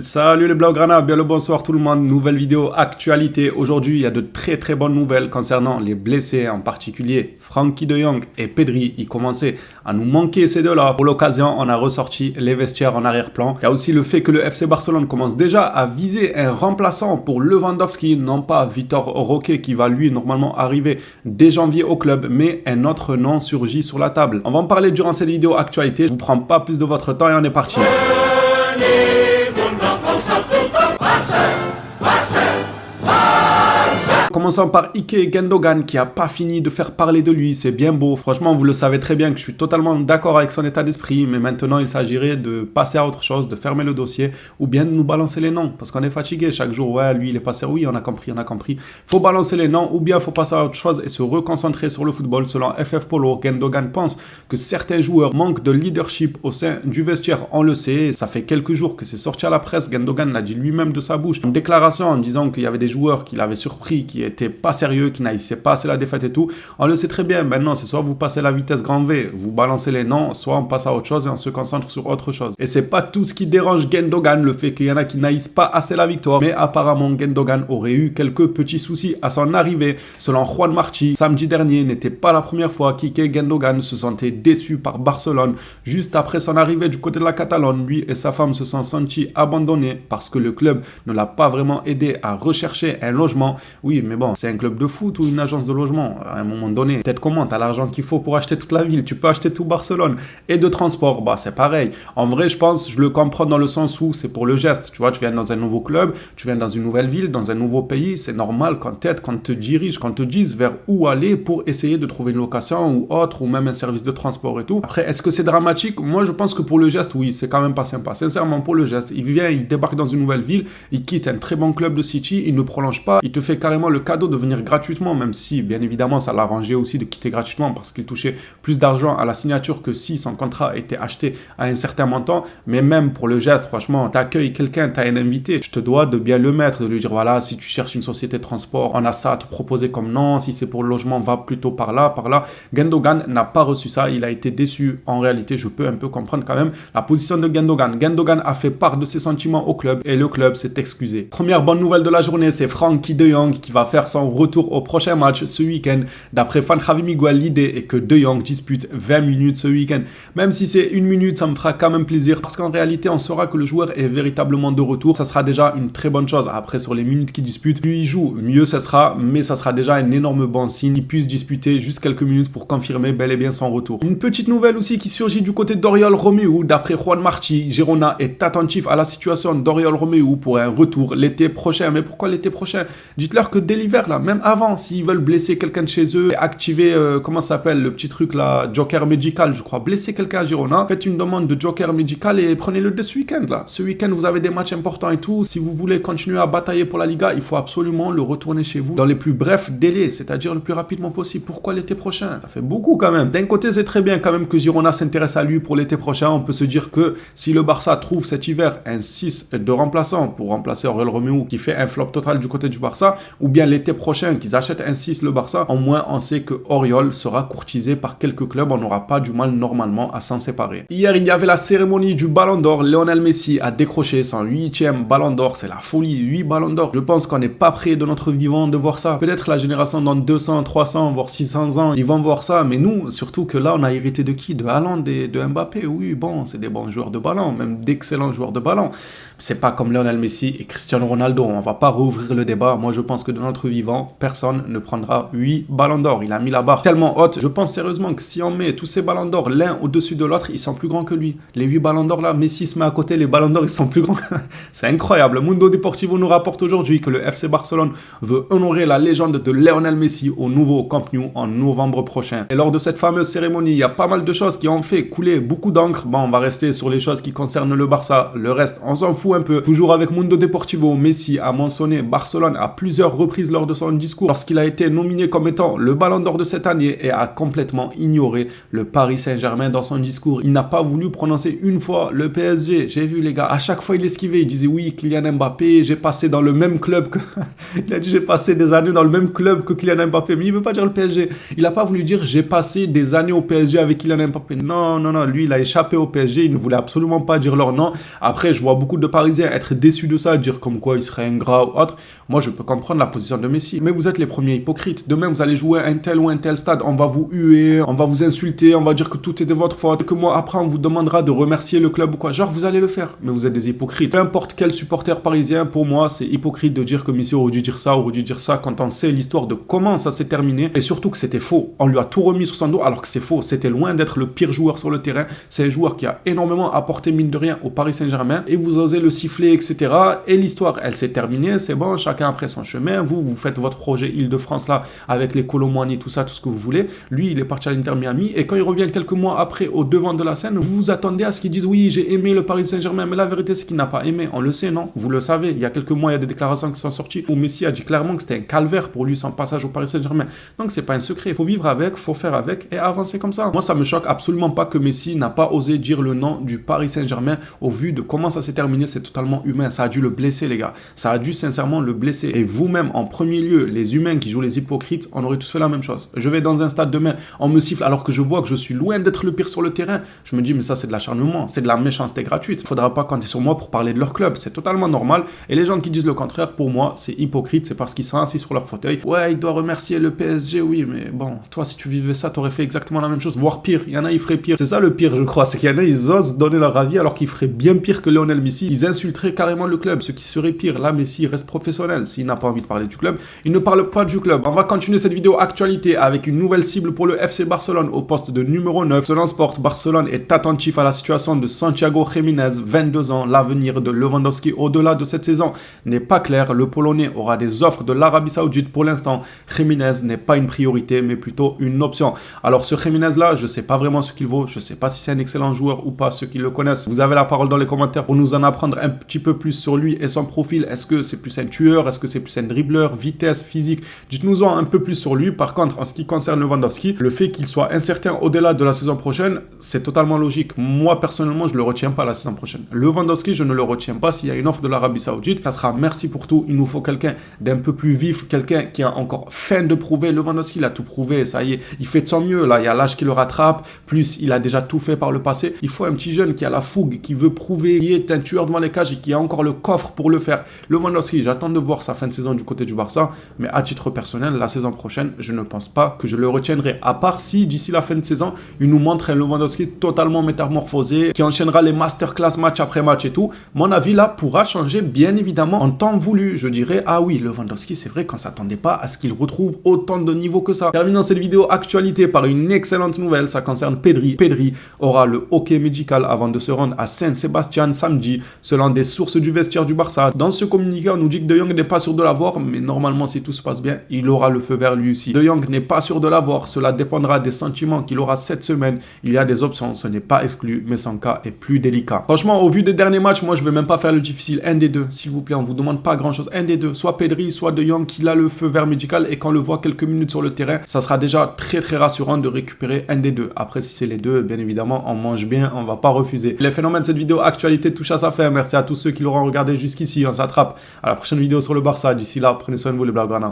Salut les Blaugrana, bien le bonsoir tout le monde, nouvelle vidéo actualité. Aujourd'hui il y a de très bonnes nouvelles concernant les blessés, en particulier Frenkie de Jong et Pedri. Ils commençaient à nous manquer ces deux-là. Pour l'occasion, on a ressorti les vestiaires en arrière-plan. Il y a aussi le fait que le FC Barcelone commence déjà à viser un remplaçant pour Lewandowski, non pas Vitor Roque qui va lui normalement arriver dès janvier au club, mais un autre nom surgit sur la table. On va en parler durant cette vidéo actualité, je vous prends pas plus de votre temps et on est parti. Commençons par Ike Gundogan qui a pas fini de faire parler de lui, c'est bien beau. Franchement, vous le savez très bien que je suis totalement d'accord avec son état d'esprit, mais maintenant il s'agirait de passer à autre chose, de fermer le dossier ou bien de nous balancer les noms parce qu'on est fatigué chaque jour. Ouais, lui il est passé, oui, on a compris. Faut balancer les noms ou bien faut passer à autre chose et se reconcentrer sur le football. Selon FF Polo, Gundogan pense que certains joueurs manquent de leadership au sein du vestiaire. On le sait, ça fait quelques jours que c'est sorti à la presse. Gundogan l'a dit lui-même de sa bouche, en déclaration en disant qu'il y avait des joueurs qui l'avaient surpris, qui étaient pas sérieux, qui n'haïssaient pas assez la défaite et tout. On le sait très bien, maintenant c'est soit vous passez la vitesse grand V, vous balancez les noms, soit on passe à autre chose et on se concentre sur autre chose. Et c'est pas tout ce qui dérange Gundogan, le fait qu'il y en a qui n'haïssent pas assez la victoire, mais apparemment Gundogan aurait eu quelques petits soucis à son arrivée. Selon Juan Martí, samedi dernier n'était pas la première fois qu'Ike Gundogan se sentait déçu par Barcelone. Juste après son arrivée du côté de la Catalogne, lui et sa femme se sont sentis abandonnés parce que le club ne l'a pas vraiment aidé à rechercher un logement. Oui, mais bon, c'est un club de foot ou une agence de logement. À un moment donné, peut-être comment, t'as l'argent qu'il faut pour acheter toute la ville, tu peux acheter tout Barcelone. Et de transport, bah c'est pareil. En vrai, je pense, je le comprends dans le sens où c'est pour le geste. Tu vois, tu viens dans un nouveau club, tu viens dans une nouvelle ville, dans un nouveau pays, c'est normal quand te dirige, quand te dise vers où aller pour essayer de trouver une location ou autre, ou même un service de transport et tout. Après, est-ce que c'est dramatique? Moi, je pense que pour le geste, oui, c'est quand même pas sympa. Sincèrement, pour le geste, il vient, il débarque dans une nouvelle ville, il quitte un très bon club de City, il ne prolonge pas, il te fait carrément le cadeau de venir gratuitement, même si bien évidemment ça l'arrangeait aussi de quitter gratuitement parce qu'il touchait plus d'argent à la signature que si son contrat était acheté à un certain montant. Mais même pour le geste, franchement, t'accueilles quelqu'un, t'as un invité, tu te dois de bien le mettre, de lui dire voilà, si tu cherches une société de transport, on a ça à te proposer comme nom, si c'est pour le logement, va plutôt par là. Gundogan n'a pas reçu ça, il a été déçu. En réalité, je peux un peu comprendre quand même la position de Gundogan. Gundogan a fait part de ses sentiments au club et le club s'est excusé. Première bonne nouvelle de la journée, c'est Frenkie de Jong qui va faire son retour au prochain match ce week-end. D'après Fan Javi Miguel, l'idée est que De Jong dispute 20 minutes ce week-end. Même si c'est une minute, ça me fera quand même plaisir parce qu'en réalité, on saura que le joueur est véritablement de retour. Ça sera déjà une très bonne chose. Après, sur les minutes qu'il dispute, plus il joue, mieux ça sera, mais ça sera déjà un énorme bon signe qu'il puisse disputer juste quelques minutes pour confirmer bel et bien son retour. Une petite nouvelle aussi qui surgit du côté d'Oriol Romeu. D'après Juan Martí, Girona est attentif à la situation d'Oriol Romeu pour un retour l'été prochain. Mais pourquoi l'été prochain? Dites-leur que dès l'hiver, là, même avant, s'ils veulent blesser quelqu'un de chez eux et activer, comment ça s'appelle, le petit truc là, Joker médical, je crois, blesser quelqu'un à Girona, faites une demande de Joker médical et prenez-le dès ce week-end là. Ce week-end, vous avez des matchs importants et tout. Si vous voulez continuer à batailler pour la Liga, il faut absolument le retourner chez vous dans les plus brefs délais, c'est-à-dire le plus rapidement possible. Pourquoi l'été prochain? Ça fait beaucoup quand même. D'un côté, c'est très bien quand même que Girona s'intéresse à lui pour l'été prochain. On peut se dire que si le Barça trouve cet hiver un 6 de remplaçant pour remplacer Oriol Romeu qui fait un flop total du côté du Barça, ou bien l'été prochain qu'ils achètent un 6 le Barça, au moins on sait que Oriol sera courtisé par quelques clubs, on n'aura pas du mal normalement à s'en séparer. Hier, il y avait la cérémonie du Ballon d'Or. Lionel Messi a décroché son 8e Ballon d'Or, c'est la folie, 8 Ballons d'Or. Je pense qu'on n'est pas prêt de notre vivant de voir ça. Peut-être la génération dans 200, 300, voire 600 ans, ils vont voir ça, mais nous, surtout que là, on a hérité de qui? De Haaland et de Mbappé. Oui, bon, c'est des bons joueurs de ballon, même d'excellents joueurs de ballon. C'est pas comme Lionel Messi et Cristiano Ronaldo, on va pas rouvrir le débat. Moi, je pense que de notre vivant, personne ne prendra 8 ballons d'or. Il a mis la barre tellement haute. Je pense sérieusement que si on met tous ces ballons d'or l'un au-dessus de l'autre, ils sont plus grands que lui. Les 8 ballons d'or là, Messi se met à côté, les ballons d'or ils sont plus grands. C'est incroyable. Mundo Deportivo nous rapporte aujourd'hui que le FC Barcelone veut honorer la légende de Lionel Messi au nouveau Camp Nou en novembre prochain. Et lors de cette fameuse cérémonie, il y a pas mal de choses qui ont fait couler beaucoup d'encre. Bon, on va rester sur les choses qui concernent le Barça. Le reste, on s'en fout un peu. Toujours avec Mundo Deportivo, Messi a mentionné Barcelone à plusieurs reprises lors de son discours lorsqu'il a été nominé comme étant le Ballon d'Or de cette année et a complètement ignoré le Paris Saint-Germain dans son discours. Il n'a pas voulu prononcer une fois le PSG. J'ai vu les gars, à chaque fois il esquivait, il disait oui, Kylian Mbappé, j'ai passé dans le même club que... il a dit j'ai passé des années dans le même club que Kylian Mbappé, mais il veut pas dire le PSG. Il n'a pas voulu dire j'ai passé des années au PSG avec Kylian Mbappé. Non, lui il a échappé au PSG, il ne voulait absolument pas dire leur nom. Après, je vois beaucoup de Parisiens être déçus de ça, dire comme quoi il serait ingrat ou autre, moi je peux comprendre la position de Messi. Mais vous êtes les premiers hypocrites. Demain vous allez jouer un tel ou un tel stade, on va vous huer, on va vous insulter, on va dire que tout est de votre faute, que moi après on vous demandera de remercier le club ou quoi. Genre vous allez le faire, mais vous êtes des hypocrites. Peu importe quel supporter parisien, pour moi c'est hypocrite de dire que Messi aurait dû dire ça, aurait dû dire ça, quand on sait l'histoire de comment ça s'est terminé, et surtout que c'était faux. On lui a tout remis sur son dos alors que c'est faux. C'était loin d'être le pire joueur sur le terrain. C'est un joueur qui a énormément apporté mine de rien au Paris Saint-Germain, et vous osez le siffler, etc. Et l'histoire, elle s'est terminée, c'est bon, chacun après son chemin. Vous faites votre projet Île-de-France là, avec les Colomboigny, tout ça, tout ce que vous voulez. Lui, il est parti à l'Inter Miami, et quand il revient quelques mois après au devant de la scène, vous vous attendez à ce qu'il dise oui, j'ai aimé le Paris Saint-Germain, mais la vérité c'est qu'il n'a pas aimé. On le sait, non? Vous le savez. Il y a quelques mois, il y a des déclarations qui sont sorties où Messi a dit clairement que c'était un calvaire pour lui son passage au Paris Saint-Germain. Donc c'est pas un secret. Il faut vivre avec, il faut faire avec et avancer comme ça. Moi, ça me choque absolument pas que Messi n'a pas osé dire le nom du Paris Saint-Germain au vu de comment ça s'est terminé. C'est totalement humain. Ça a dû le blesser, les gars. Ça a dû sincèrement le blesser. Et vous-même, en premier lieu, les humains qui jouent les hypocrites, on aurait tous fait la même chose. Je vais dans un stade demain, on me siffle alors que je vois que je suis loin d'être le pire sur le terrain. Je me dis, mais ça, c'est de l'acharnement, c'est de la méchanceté gratuite. Il faudra pas compter sur moi pour parler de leur club. C'est totalement normal. Et les gens qui disent le contraire, pour moi, c'est hypocrite. C'est parce qu'ils sont assis sur leur fauteuil. Ouais, il doit remercier le PSG, oui, mais bon, toi, si tu vivais ça, t'aurais fait exactement la même chose, voire pire. Il y en a, ils feraient pire. C'est ça le pire, je crois. C'est qu'il y en a, ils osent donner leur avis alors qu'ils feraient bien pire que Lionel Messi. Ils insulteraient carrément le club. Ce qui serait pire, là, Messi reste professionnel. S'il n'a pas envie de parler du club, il ne parle pas du club. On va continuer cette vidéo actualité avec une nouvelle cible pour le FC Barcelone au poste de numéro 9. Selon Sport, Barcelone est attentif à la situation de Santiago Jiménez, 22 ans. L'avenir de Lewandowski au-delà de cette saison n'est pas clair. Le Polonais aura des offres de l'Arabie Saoudite pour l'instant. Jiménez n'est pas une priorité, mais plutôt une option. Alors ce Jiménez-là, je ne sais pas vraiment ce qu'il vaut. Je ne sais pas si c'est un excellent joueur ou pas. Ceux qui le connaissent, vous avez la parole dans les commentaires pour nous en apprendre un petit peu plus sur lui et son profil. Est-ce que c'est plus un tueur? Est-ce que c'est plus un dribbleur? Vitesse, physique? Dites-nous-en un peu plus sur lui. Par contre, en ce qui concerne Lewandowski, le fait qu'il soit incertain au-delà de la saison prochaine, c'est totalement logique. Moi, personnellement, je ne le retiens pas la saison prochaine. Lewandowski, je ne le retiens pas. S'il y a une offre de l'Arabie Saoudite, ça sera merci pour tout. Il nous faut quelqu'un d'un peu plus vif, quelqu'un qui a encore faim de prouver. Lewandowski, il a tout prouvé, ça y est, il fait de son mieux. Là, il y a l'âge qui le rattrape, plus il a déjà tout fait par le passé. Il faut un petit jeune qui a la fougue, qui veut prouver, qui est un tueur devant les cages et qui a encore le coffre pour le faire. Lewandowski, j'attends de voir sa fin de saison du côté du Barça, mais à titre personnel, la saison prochaine, je ne pense pas que je le retiendrai, à part si d'ici la fin de saison, il nous montre un Lewandowski totalement métamorphosé, qui enchaînera les masterclass match après match et tout. Mon avis là pourra changer bien évidemment en temps voulu. Je dirais, ah oui, Lewandowski, c'est vrai qu'on ne s'attendait pas à ce qu'il retrouve autant de niveau que ça. Terminons cette vidéo actualité par une excellente nouvelle, ça concerne Pedri. Pedri aura le hockey médical avant de se rendre à Saint-Sébastien samedi, selon des sources du vestiaire du Barça. Dans ce communiqué, on nous dit que De Jong n'est pas sûr de l'avoir, mais normalement, si tout se passe bien, il aura le feu vert lui aussi. De Jong n'est pas sûr de l'avoir, cela dépendra des sentiments qu'il aura cette semaine. Il y a des options, ce n'est pas exclu, mais son cas est plus délicat. Franchement, au vu des derniers matchs, moi, je ne vais même pas faire le difficile. Un des deux, s'il vous plaît, on ne vous demande pas grand-chose. Un des deux, soit Pedri, soit De Jong, qui a le feu vert médical et qu'on le voit quelques minutes sur le terrain, ça sera déjà très très rassurant de récupérer un des deux. Après, si c'est les deux, bien évidemment, on mange bien, on va pas refuser. Les phénomènes de cette vidéo actualité touchent à sa fin. Merci à tous ceux qui l'auront regardé jusqu'ici. On s'attrape à la prochaine vidéo sur le Barça. D'ici là, prenez soin de vous les Blaugrana.